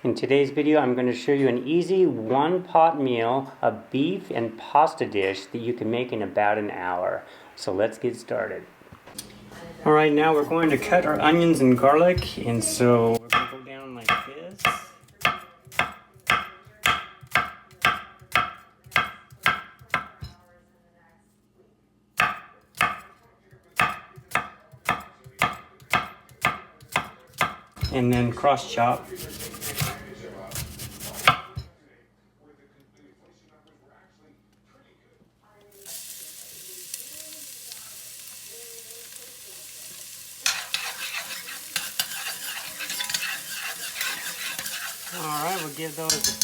In today's video, I'm going to show you an easy one-pot meal, a beef and pasta dish that you can make in about an hour. So let's get started. Alright, now we're going to cut our onions and garlic, and so we're going to go down like this. And then cross chop. Alright, we'll give those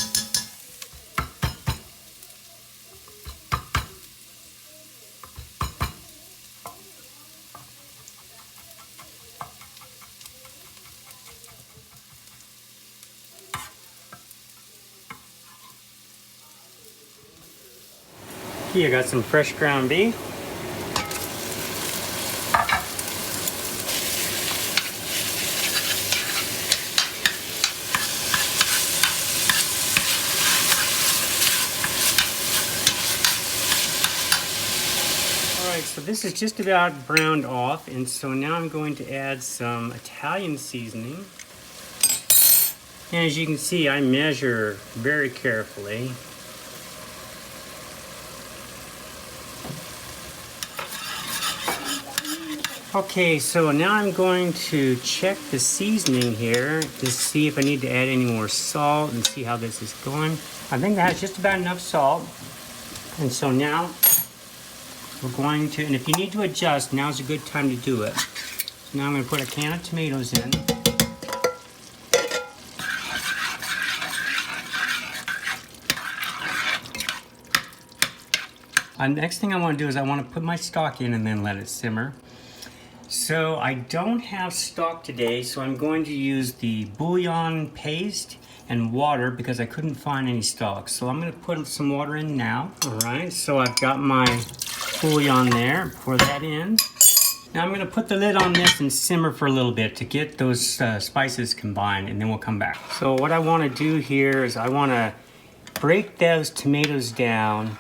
here. I got some fresh ground beef. Alright, so this is just about browned off, and so now I'm going to add some Italian seasoning. And as you can see, I measure very carefully. Okay, so now I'm going to check the seasoning here to see if I need to add any more salt and see how this is going. I think that's just about enough salt. And so now we're going to, and if you need to adjust, now's a good time to do it. So now I'm going to put a can of tomatoes in. Next thing I want to do is I want to put my stock in and then let it simmer. So I don't have stock today, so I'm going to use the bouillon paste and water because I couldn't find any stock. So I'm going to put some water in now. All right, so I've got my bouillon there. Pour that in. Now I'm going to put the lid on this and simmer for a little bit to get those spices combined, and then we'll come back. So what I want to do here is I want to break those tomatoes down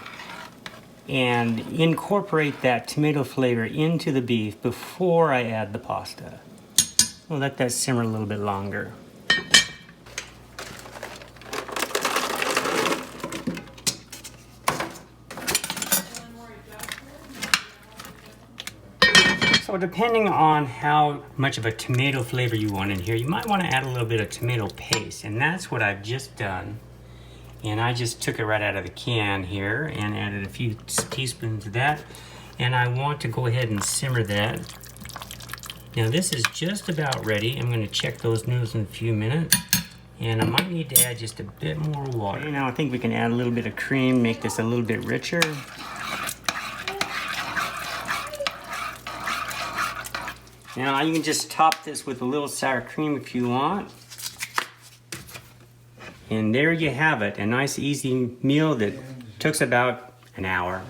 and incorporate that tomato flavor into the beef before I add the pasta. We'll let that simmer a little bit longer. So depending on how much of a tomato flavor you want in here, you might want to add a little bit of tomato paste, and that's what I've just done. And I just took it right out of the can here and added a few teaspoons of that. And I want to go ahead and simmer that. Now this is just about ready. I'm going to check those noodles in a few minutes. And I might need to add just a bit more water. Okay, now I think we can add a little bit of cream, make this a little bit richer. Now you can just top this with a little sour cream if you want. And there you have it, a nice easy meal that took about an hour.